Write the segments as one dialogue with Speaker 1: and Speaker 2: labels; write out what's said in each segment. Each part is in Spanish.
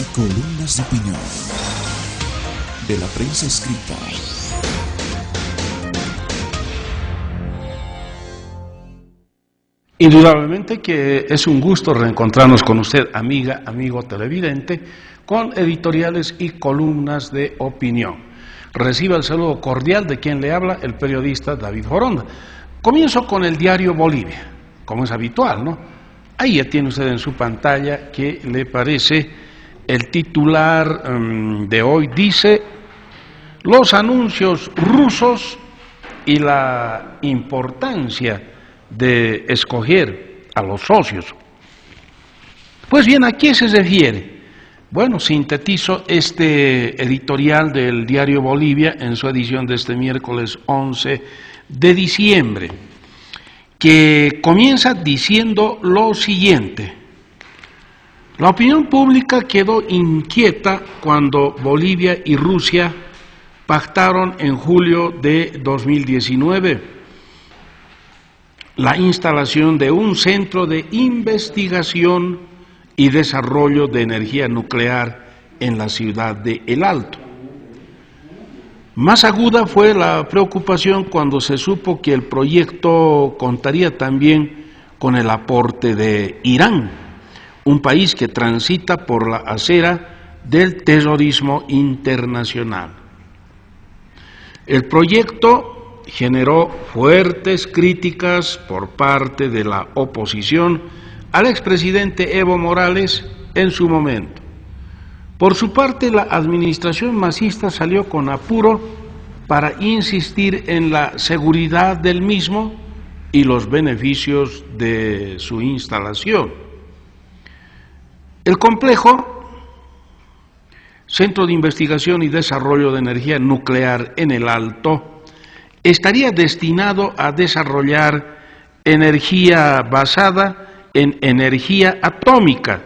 Speaker 1: y columnas de opinión de la prensa escrita.
Speaker 2: Indudablemente que es un gusto reencontrarnos con usted, amiga, amigo televidente, con editoriales y columnas de opinión. Reciba el saludo cordial de quien le habla, el periodista David Foronda. Comienzo con el diario Bolivia, como es habitual, ¿no? Ahí ya tiene usted en su pantalla, ¿qué le parece? El titular de hoy dice: los anuncios rusos y la importancia de escoger a los socios. Pues bien, ¿a qué se refiere? Bueno, sintetizo este editorial del diario Bolivia en su edición de este miércoles 11 de diciembre, que comienza diciendo lo siguiente: la opinión pública quedó inquieta cuando Bolivia y Rusia pactaron en julio de 2019 la instalación de un centro de investigación y desarrollo de energía nuclear en la ciudad de El Alto. Más aguda fue la preocupación cuando se supo que el proyecto contaría también con el aporte de Irán, un país que transita por la acera del terrorismo internacional. El proyecto generó fuertes críticas por parte de la oposición al expresidente Evo Morales en su momento. Por su parte, la administración masista salió con apuro para insistir en la seguridad del mismo y los beneficios de su instalación. El complejo Centro de Investigación y Desarrollo de Energía Nuclear en El Alto estaría destinado a desarrollar energía basada en energía atómica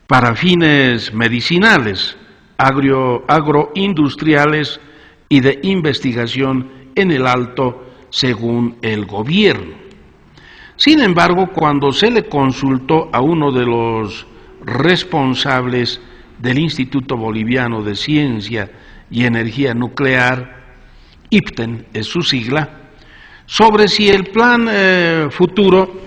Speaker 2: para fines medicinales, agroindustriales y de investigación en El Alto, según el gobierno. Sin embargo, cuando se le consultó a uno de los responsables del Instituto Boliviano de Ciencia y Energía Nuclear, IPTEN es su sigla, sobre si el plan futuro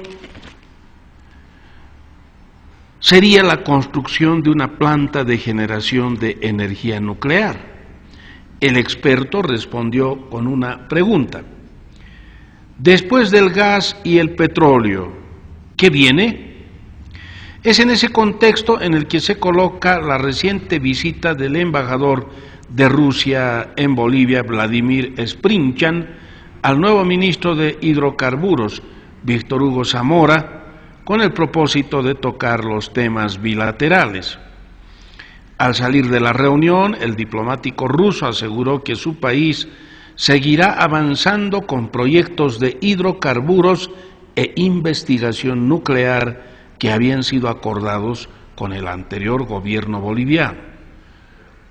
Speaker 2: sería la construcción de una planta de generación de energía nuclear. El experto respondió con una pregunta: después del gas y el petróleo, ¿qué viene? Es en ese contexto en el que se coloca la reciente visita del embajador de Rusia en Bolivia, Vladimir Sprinchan, al nuevo ministro de Hidrocarburos, Víctor Hugo Zamora, con el propósito de tocar los temas bilaterales. Al salir de la reunión, el diplomático ruso aseguró que su país seguirá avanzando con proyectos de hidrocarburos e investigación nuclear que habían sido acordados con el anterior gobierno boliviano.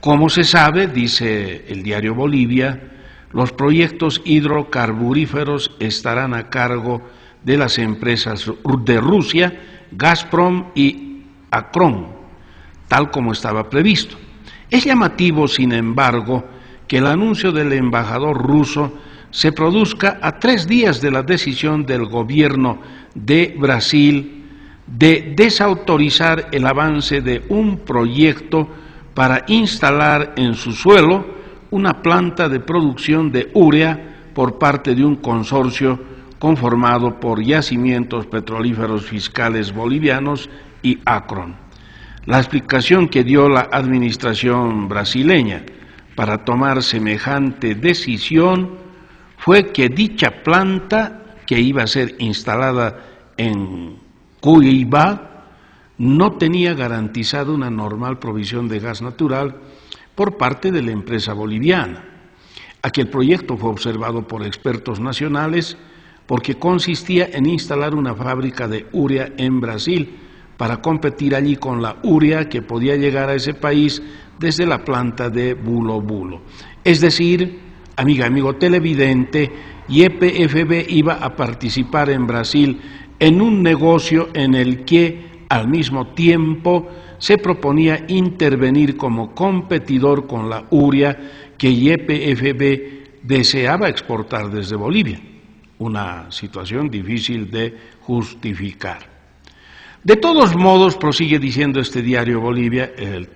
Speaker 2: Como se sabe, dice el diario Bolivia, los proyectos hidrocarburíferos estarán a cargo de las empresas de Rusia, Gazprom y Akron, tal como estaba previsto. Es llamativo, sin embargo, que el anuncio del embajador ruso se produzca a 3 días de la decisión del gobierno de Brasil de desautorizar el avance de un proyecto para instalar en su suelo una planta de producción de urea por parte de un consorcio conformado por Yacimientos Petrolíferos Fiscales Bolivianos y Akron. La explicación que dio la administración brasileña para tomar semejante decisión fue que dicha planta, que iba a ser instalada en Cuiabá, no tenía garantizada una normal provisión de gas natural por parte de la empresa boliviana. Aquel proyecto fue observado por expertos nacionales porque consistía en instalar una fábrica de urea en Brasil para competir allí con la urea que podía llegar a ese país desde la planta de Bulo Bulo. Es decir, amigo televidente, YPFB iba a participar en Brasil en un negocio en el que Al mismo tiempo, se proponía intervenir como competidor con la urea que YPFB deseaba exportar desde Bolivia, una situación difícil de justificar. De todos modos, prosigue diciendo este diario Bolivia, el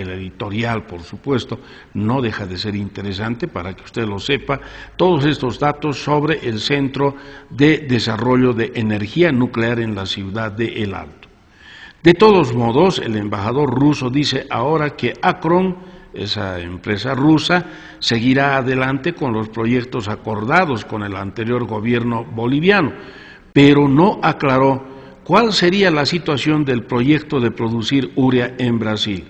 Speaker 2: editorial, por supuesto, no deja de ser interesante para que usted lo sepa, todos estos datos sobre el Centro de Desarrollo de Energía Nuclear en la ciudad de El Alto. De todos modos, el embajador ruso dice ahora que Akron, esa empresa rusa, seguirá adelante con los proyectos acordados con el anterior gobierno boliviano, pero no aclaró ¿cuál sería la situación del proyecto de producir urea en Brasil?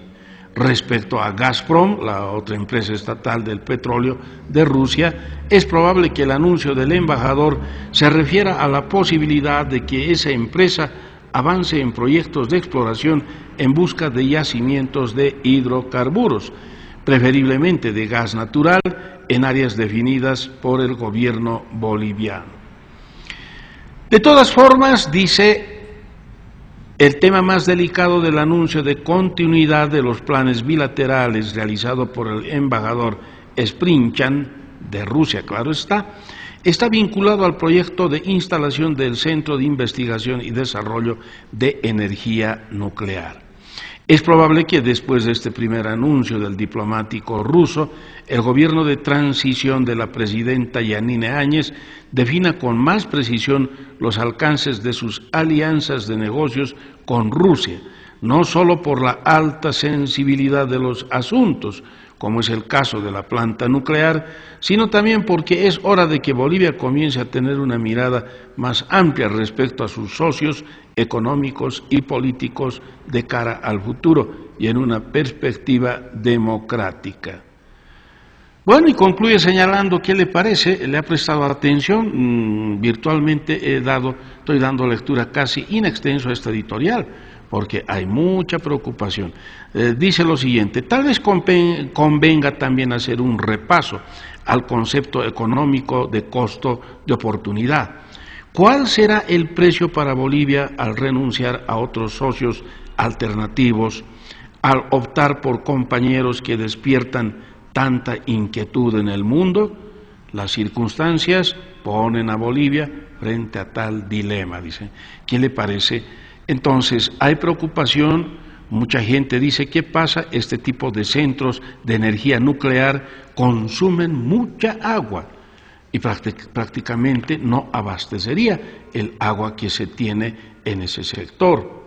Speaker 2: Respecto a Gazprom, la otra empresa estatal del petróleo de Rusia, es probable que el anuncio del embajador se refiera a la posibilidad de que esa empresa avance en proyectos de exploración en busca de yacimientos de hidrocarburos, preferiblemente de gas natural, en áreas definidas por el gobierno boliviano. De todas formas, dice, el tema más delicado del anuncio de continuidad de los planes bilaterales realizado por el embajador Sprinchan, de Rusia, claro está vinculado al proyecto de instalación del Centro de Investigación y Desarrollo de Energía Nuclear. Es probable que después de este primer anuncio del diplomático ruso, el gobierno de transición de la presidenta Yanine Áñez defina con más precisión los alcances de sus alianzas de negocios con Rusia, no solo por la alta sensibilidad de los asuntos, como es el caso de la planta nuclear, sino también porque es hora de que Bolivia comience a tener una mirada más amplia respecto a sus socios económicos y políticos de cara al futuro y en una perspectiva democrática. Bueno, y concluye señalando, ¿qué le parece? ¿Le ha prestado atención? Virtualmente estoy dando lectura casi in extenso a esta editorial, porque hay mucha preocupación. Dice lo siguiente, tal vez convenga también hacer un repaso al concepto económico de costo de oportunidad. ¿Cuál será el precio para Bolivia al renunciar a otros socios alternativos, al optar por compañeros que despiertan tanta inquietud en el mundo? Las circunstancias ponen a Bolivia frente a tal dilema, dice. ¿Qué le parece? Entonces, hay preocupación, mucha gente dice, ¿qué pasa? Este tipo de centros de energía nuclear consumen mucha agua y prácticamente no abastecería el agua que se tiene en ese sector.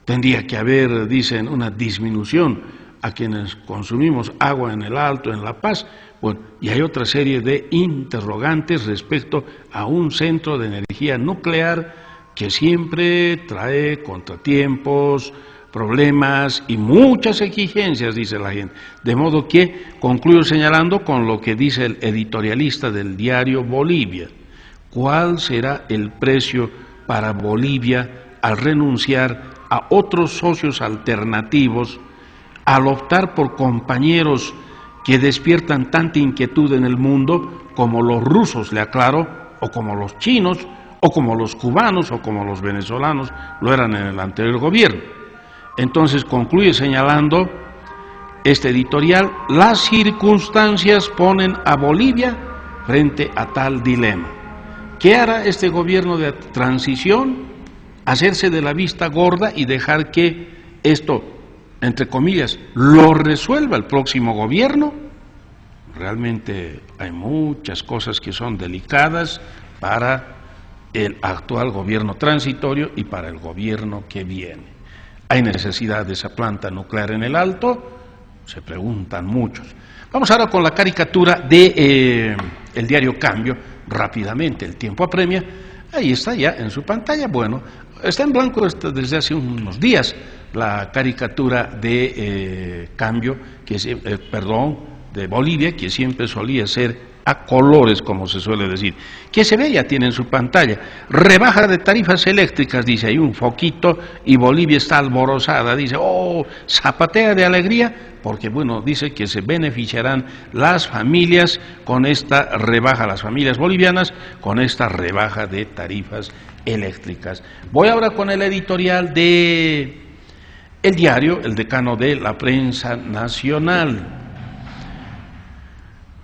Speaker 2: Tendría que haber, dicen, una disminución a quienes consumimos agua en El Alto, en La Paz. Bueno, y hay otra serie de interrogantes respecto a un centro de energía nuclear que siempre trae contratiempos, problemas y muchas exigencias, dice la gente. De modo que concluyo señalando con lo que dice el editorialista del diario Bolivia. ¿Cuál será el precio para Bolivia al renunciar a otros socios alternativos, al optar por compañeros que despiertan tanta inquietud en el mundo como los rusos, le aclaro, o como los chinos, o como los cubanos, o como los venezolanos lo eran en el anterior gobierno? Entonces concluye señalando este editorial, las circunstancias ponen a Bolivia frente a tal dilema. ¿Qué hará este gobierno de transición? Hacerse de la vista gorda y dejar que esto, entre comillas, lo resuelva el próximo gobierno. Realmente hay muchas cosas que son delicadas para el actual gobierno transitorio y para el gobierno que viene. ¿Hay necesidad de esa planta nuclear en El Alto? Se preguntan muchos. Vamos ahora con la caricatura de el diario Cambio, rápidamente, el tiempo apremia. Ahí está ya en su pantalla. Bueno, está en blanco desde hace unos días la caricatura de Cambio, de Bolivia, que siempre solía ser a colores, como se suele decir, que se ve, ya tiene en su pantalla. Rebaja de tarifas eléctricas, dice, hay un foquito y Bolivia está alborozada, dice, oh, zapatea de alegría, porque bueno, dice que se beneficiarán las familias con esta rebaja, las familias bolivianas con esta rebaja de tarifas eléctricas. Voy ahora con el editorial de El Diario, el decano de la prensa nacional.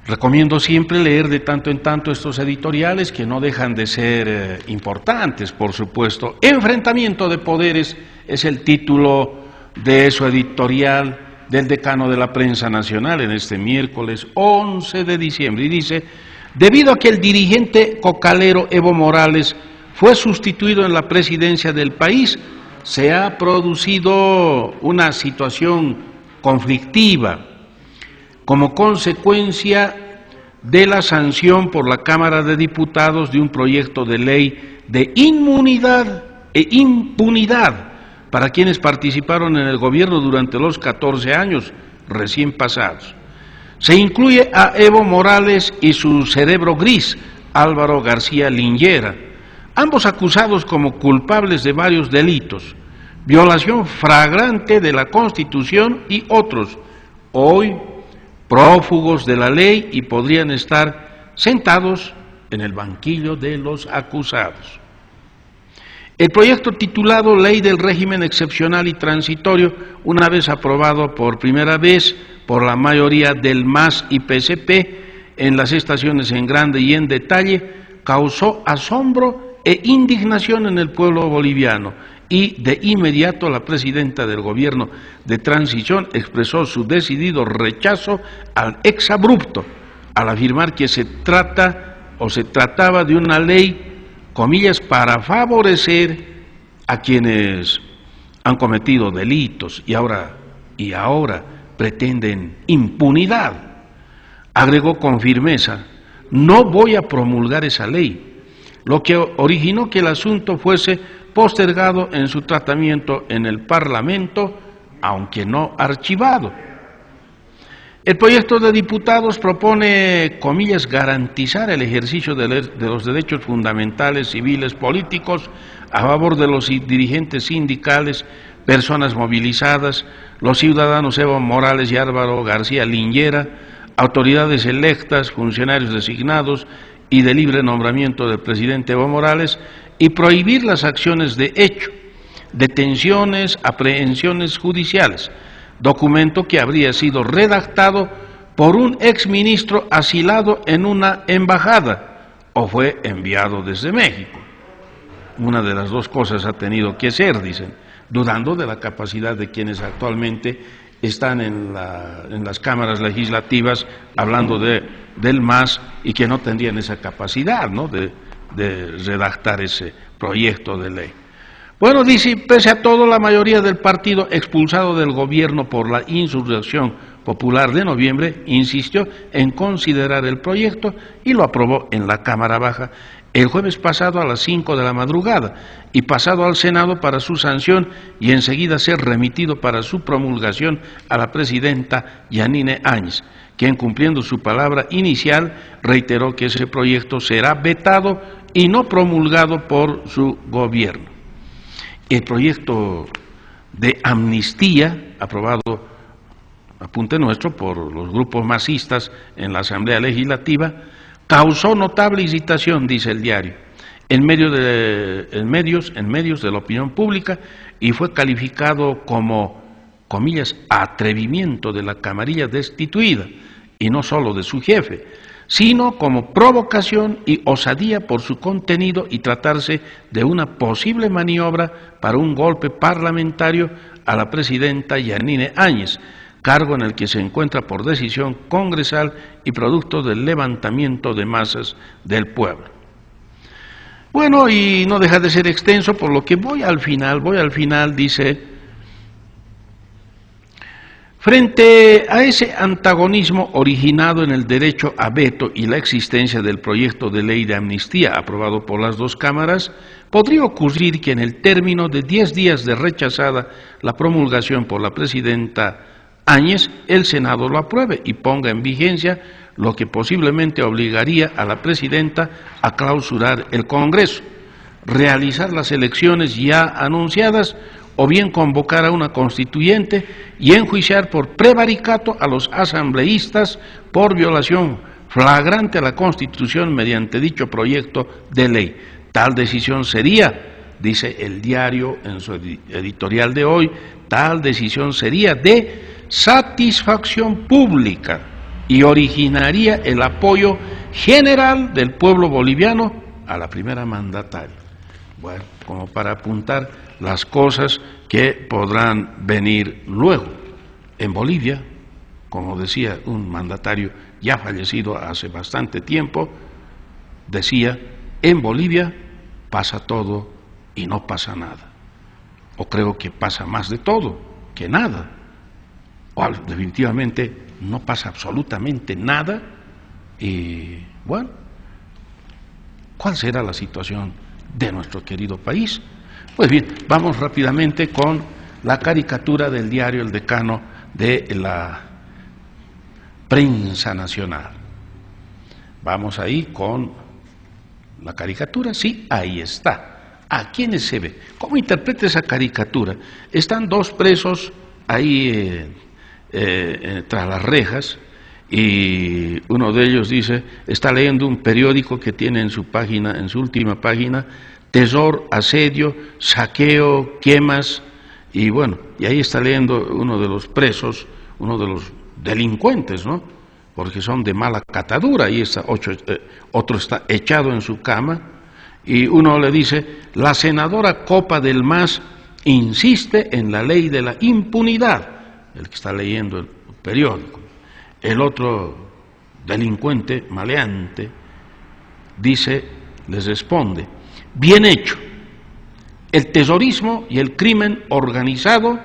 Speaker 2: Recomiendo siempre leer de tanto en tanto estos editoriales que no dejan de ser importantes, por supuesto. Enfrentamiento de poderes es el título de su editorial del decano de la prensa nacional en este miércoles 11 de diciembre. Y dice, debido a que el dirigente cocalero Evo Morales fue sustituido en la presidencia del país, se ha producido una situación conflictiva como consecuencia de la sanción por la Cámara de Diputados de un proyecto de ley de inmunidad e impunidad para quienes participaron en el gobierno durante los 14 años recién pasados. Se incluye a Evo Morales y su cerebro gris, Álvaro García Linguera, ambos acusados como culpables de varios delitos, violación flagrante de la Constitución y otros, hoy prófugos de la ley y podrían estar sentados en el banquillo de los acusados. El proyecto titulado Ley del Régimen Excepcional y Transitorio, una vez aprobado por primera vez por la mayoría del MAS y PSP en las estaciones en grande y en detalle, causó asombro e indignación en el pueblo boliviano y de inmediato la presidenta del gobierno de transición expresó su decidido rechazo al exabrupto al afirmar que se trataba de una ley, comillas, para favorecer a quienes han cometido delitos y ahora pretenden impunidad. Agregó con firmeza, no voy a promulgar esa ley, lo que originó que el asunto fuese postergado en su tratamiento en el Parlamento, aunque no archivado. El proyecto de diputados propone, comillas, garantizar el ejercicio de los derechos fundamentales, civiles, políticos, a favor de los dirigentes sindicales, personas movilizadas, los ciudadanos Evo Morales y Álvaro García Linguera, autoridades electas, funcionarios designados y de libre nombramiento del presidente Evo Morales, y prohibir las acciones de hecho, detenciones, aprehensiones judiciales, documento que habría sido redactado por un exministro asilado en una embajada o fue enviado desde México. Una de las dos cosas ha tenido que ser, dicen, dudando de la capacidad de quienes actualmente están en las cámaras legislativas hablando del MAS y que no tendrían esa capacidad, ¿no?, de redactar ese proyecto de ley. Bueno, dice, pese a todo, la mayoría del partido expulsado del gobierno por la insurrección popular de noviembre insistió en considerar el proyecto y lo aprobó en la Cámara Baja el jueves pasado a las 5 de la madrugada y pasado al Senado para su sanción y enseguida ser remitido para su promulgación a la presidenta Yanine Áñez, quien cumpliendo su palabra inicial reiteró que ese proyecto será vetado y no promulgado por su gobierno. El proyecto de amnistía, aprobado, apunte nuestro, por los grupos masistas en la Asamblea Legislativa, causó notable irritación, dice el diario, en medios de la opinión pública y fue calificado como, comillas, atrevimiento de la camarilla destituida, y no solo de su jefe, sino como provocación y osadía por su contenido y tratarse de una posible maniobra para un golpe parlamentario a la presidenta Yanine Áñez, cargo en el que se encuentra por decisión congresal y producto del levantamiento de masas del pueblo. Bueno, y no deja de ser extenso, por lo que voy al final, dice, frente a ese antagonismo originado en el derecho a veto y la existencia del proyecto de ley de amnistía aprobado por las dos cámaras, podría ocurrir que en el término de 10 días de rechazada la promulgación por la presidenta Áñez, el Senado lo apruebe y ponga en vigencia lo que posiblemente obligaría a la presidenta a clausurar el Congreso, realizar las elecciones ya anunciadas o bien convocar a una constituyente y enjuiciar por prevaricato a los asambleístas por violación flagrante a la Constitución mediante dicho proyecto de ley. Tal decisión sería, dice el diario en su editorial de hoy, tal decisión sería de satisfacción pública y originaría el apoyo general del pueblo boliviano a la primera mandataria. Bueno, como para apuntar las cosas que podrán venir luego. En Bolivia, como decía un mandatario ya fallecido hace bastante tiempo, decía, en Bolivia pasa todo y no pasa nada. O creo que pasa más de todo que nada. O definitivamente no pasa absolutamente nada. Y bueno, ¿cuál será la situación de nuestro querido país? Pues bien, vamos rápidamente con la caricatura del diario El Decano de la Prensa Nacional. Vamos ahí con la caricatura, sí, ahí está. ¿A quiénes se ve? ¿Cómo interpreta esa caricatura? Están dos presos ahí tras las rejas y uno de ellos dice, está leyendo un periódico que tiene en su página, en su última página, Tesor, asedio, saqueo, quemas, y bueno, y ahí está leyendo uno de los presos, uno de los delincuentes, ¿no? Porque son de mala catadura, ahí está, otro está echado en su cama, y uno le dice, la senadora Copa del MAS insiste en la ley de la impunidad, el que está leyendo el periódico. El otro delincuente, maleante, dice, les responde, bien hecho, el tesorismo y el crimen organizado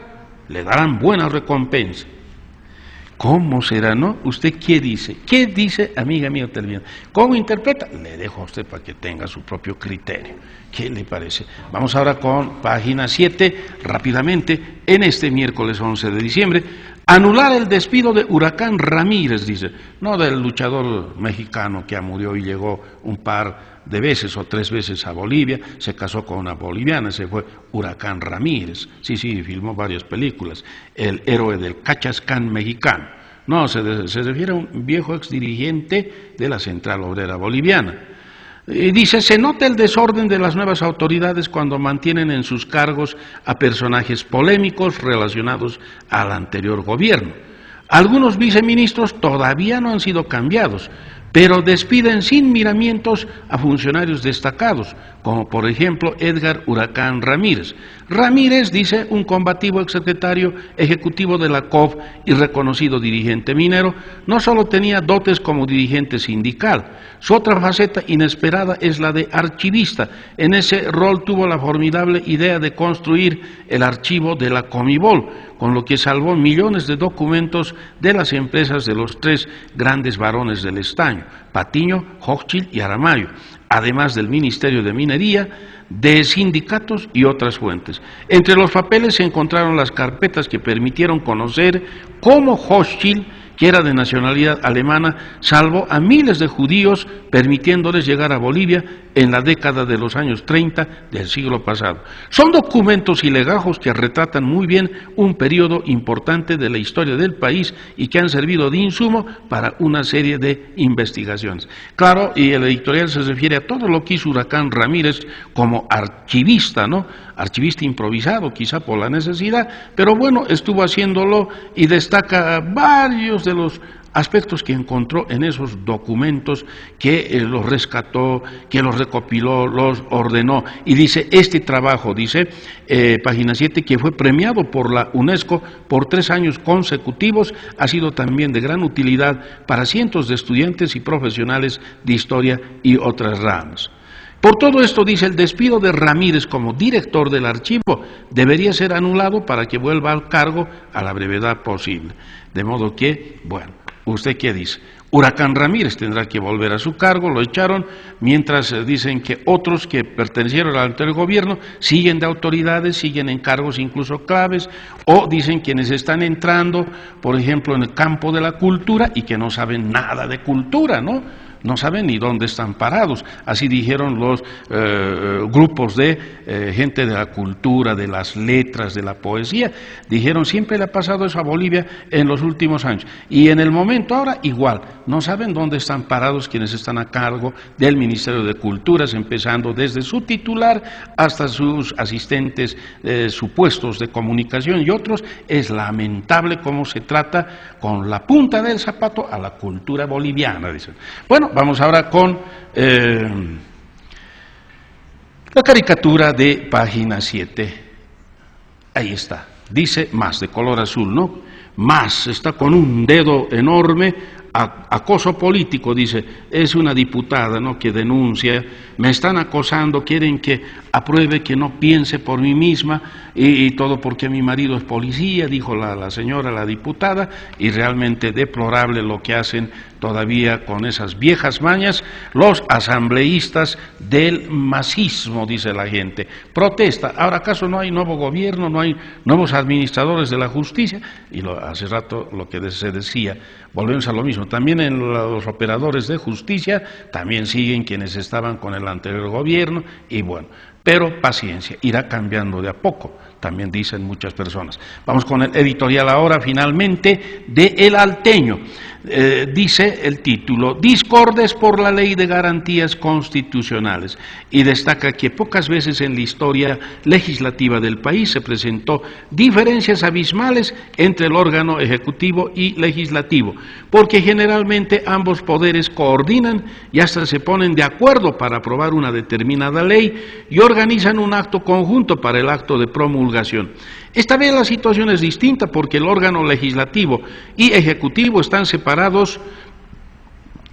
Speaker 2: le darán buena recompensa. ¿Cómo será, no? ¿Usted qué dice? ¿Qué dice, amiga mía televidente? ¿Cómo interpreta? Le dejo a usted para que tenga su propio criterio. ¿Qué le parece? Vamos ahora con página 7, rápidamente, en este miércoles 11 de diciembre. Anular el despido de Huracán Ramírez, dice, no del luchador mexicano que murió y llegó un par de veces o 3 veces a Bolivia, se casó con una boliviana, se fue Huracán Ramírez, sí, filmó varias películas, el héroe del Cachascán mexicano. No, se refiere a un viejo exdirigente de la Central Obrera Boliviana. Y dice, se nota el desorden de las nuevas autoridades cuando mantienen en sus cargos a personajes polémicos relacionados al anterior gobierno. Algunos viceministros todavía no han sido cambiados, pero despiden sin miramientos a funcionarios destacados, como por ejemplo Edgar Huracán Ramírez. Ramírez, dice un combativo exsecretario ejecutivo de la COF y reconocido dirigente minero, no solo tenía dotes como dirigente sindical, su otra faceta inesperada es la de archivista. En ese rol tuvo la formidable idea de construir el archivo de la Comibol, con lo que salvó millones de documentos de las empresas de los 3 grandes varones del estaño, Patiño, Hochschild y Aramayo, además del Ministerio de Minería, de sindicatos y otras fuentes. Entre los papeles se encontraron las carpetas que permitieron conocer cómo Hochschild, que era de nacionalidad alemana, salvó a miles de judíos, permitiéndoles llegar a Bolivia en la década de los años 30 del siglo pasado. Son documentos y legajos que retratan muy bien un periodo importante de la historia del país y que han servido de insumo para una serie de investigaciones. Claro, y el editorial se refiere a todo lo que hizo Huracán Ramírez como archivista, ¿no? Archivista improvisado, quizá por la necesidad, pero bueno, estuvo haciéndolo y destaca varios de los aspectos que encontró en esos documentos, que los rescató, que los recopiló, los ordenó, y dice, este trabajo, dice, página 7, que fue premiado por la UNESCO por 3 años consecutivos, ha sido también de gran utilidad para cientos de estudiantes y profesionales de historia y otras ramas. Por todo esto, dice, el despido de Ramírez como director del archivo debería ser anulado para que vuelva al cargo a la brevedad posible. De modo que, bueno, ¿usted qué dice? Huracán Ramírez tendrá que volver a su cargo, lo echaron, mientras dicen que otros que pertenecieron al anterior gobierno siguen de autoridades, siguen en cargos incluso claves, o dicen quienes están entrando, por ejemplo, en el campo de la cultura y que no saben nada de cultura, ¿no? No saben ni dónde están parados. Así dijeron los grupos de gente de la cultura, de las letras, de la poesía. Dijeron, siempre le ha pasado eso a Bolivia en los últimos años. Y en el momento ahora igual, no saben dónde están parados quienes están a cargo del Ministerio de Culturas, empezando desde su titular hasta sus asistentes supuestos de comunicación y otros. Es lamentable cómo se trata con la punta del zapato a la cultura boliviana, dicen. Bueno, vamos ahora con la caricatura de página 7. Ahí está. Dice más, de color azul, ¿no? Más, está con un dedo enorme, acoso político, dice, es una diputada, ¿no?, que denuncia, me están acosando, quieren que apruebe que no piense por mí misma y todo porque mi marido es policía, dijo la señora, la diputada, y realmente deplorable lo que hacen todavía con esas viejas mañas los asambleístas del masismo, dice la gente. Protesta, ahora acaso no hay nuevo gobierno, no hay nuevos administradores de la justicia, y hace rato lo que se decía, volvemos a lo mismo, también en los operadores de justicia, también siguen quienes estaban con el anterior gobierno, y bueno, pero paciencia, irá cambiando de a poco, también dicen muchas personas. Vamos con el editorial ahora, finalmente, de El Alteño. Dice el título, discordes por la Ley de Garantías Constitucionales, y destaca que pocas veces en la historia legislativa del país se presentó diferencias abismales entre el órgano ejecutivo y legislativo, porque generalmente ambos poderes coordinan y hasta se ponen de acuerdo para aprobar una determinada ley y organizan un acto conjunto para el acto de promulgación. Esta vez la situación es distinta porque el órgano legislativo y ejecutivo están separados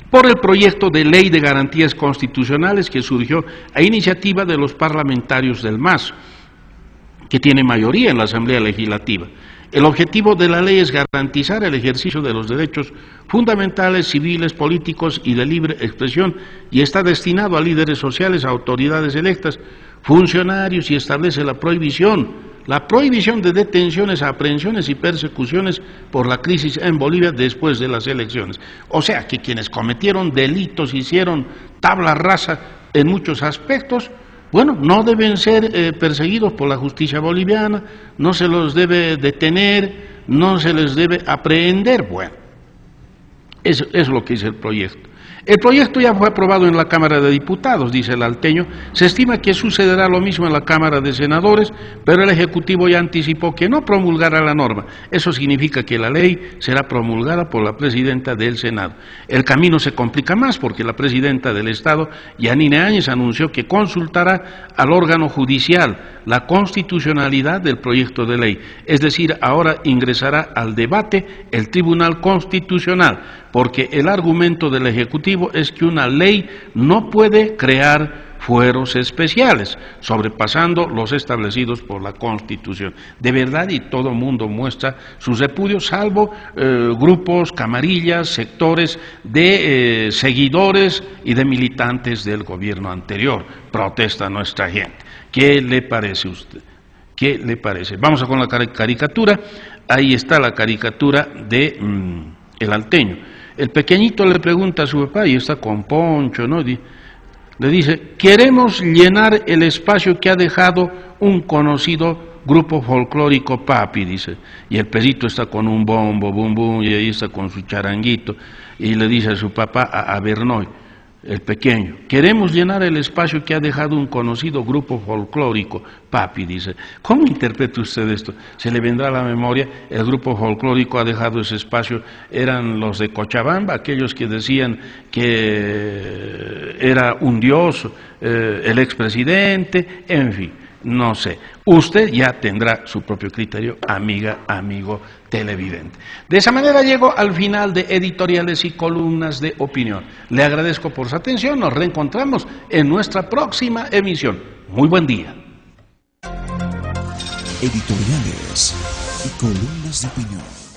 Speaker 2: por el proyecto de Ley de Garantías Constitucionales que surgió a iniciativa de los parlamentarios del MAS, que tiene mayoría en la Asamblea Legislativa. El objetivo de la ley es garantizar el ejercicio de los derechos fundamentales, civiles, políticos y de libre expresión, y está destinado a líderes sociales, a autoridades electas, funcionarios, y establece la prohibición de detenciones, aprehensiones y persecuciones por la crisis en Bolivia después de las elecciones. O sea que quienes cometieron delitos, hicieron tabla rasa en muchos aspectos, bueno, no deben ser perseguidos por la justicia boliviana, no se los debe detener, no se les debe aprehender. Bueno, eso es lo que dice el proyecto. El proyecto ya fue aprobado en la Cámara de Diputados, dice el Alteño. Se estima que sucederá lo mismo en la Cámara de Senadores, pero el Ejecutivo ya anticipó que no promulgará la norma. Eso significa que la ley será promulgada por la Presidenta del Senado. El camino se complica más porque la Presidenta del Estado, Yanine Áñez, anunció que consultará al órgano judicial la constitucionalidad del proyecto de ley. Es decir, ahora ingresará al debate el Tribunal Constitucional, porque el argumento del Ejecutivo es que una ley no puede crear fueros especiales, sobrepasando los establecidos por la Constitución. De verdad, y todo el mundo muestra sus repudios, salvo grupos, camarillas, sectores de seguidores y de militantes del gobierno anterior. Protesta nuestra gente. ¿Qué le parece a usted? ¿Qué le parece? Vamos con la caricatura. Ahí está la caricatura de El Alteño. El pequeñito le pregunta a su papá, y está con poncho, ¿no? Le dice, queremos llenar el espacio que ha dejado un conocido grupo folclórico, papi, dice. Y el perito está con un bombo, bum bum, y ahí está con su charanguito, y le dice a su papá, a Bernoy, el pequeño, queremos llenar el espacio que ha dejado un conocido grupo folclórico, papi, dice. ¿Cómo interpreta usted esto? Se le vendrá a la memoria, el grupo folclórico ha dejado ese espacio, eran los de Cochabamba, aquellos que decían que era un dios, el expresidente, en fin, no sé. Usted ya tendrá su propio criterio, amiga, amigo televidente. De esa manera llego al final de editoriales y columnas de opinión. Le agradezco por su atención, nos reencontramos en nuestra próxima emisión. Muy buen día.
Speaker 1: Editoriales y columnas de opinión.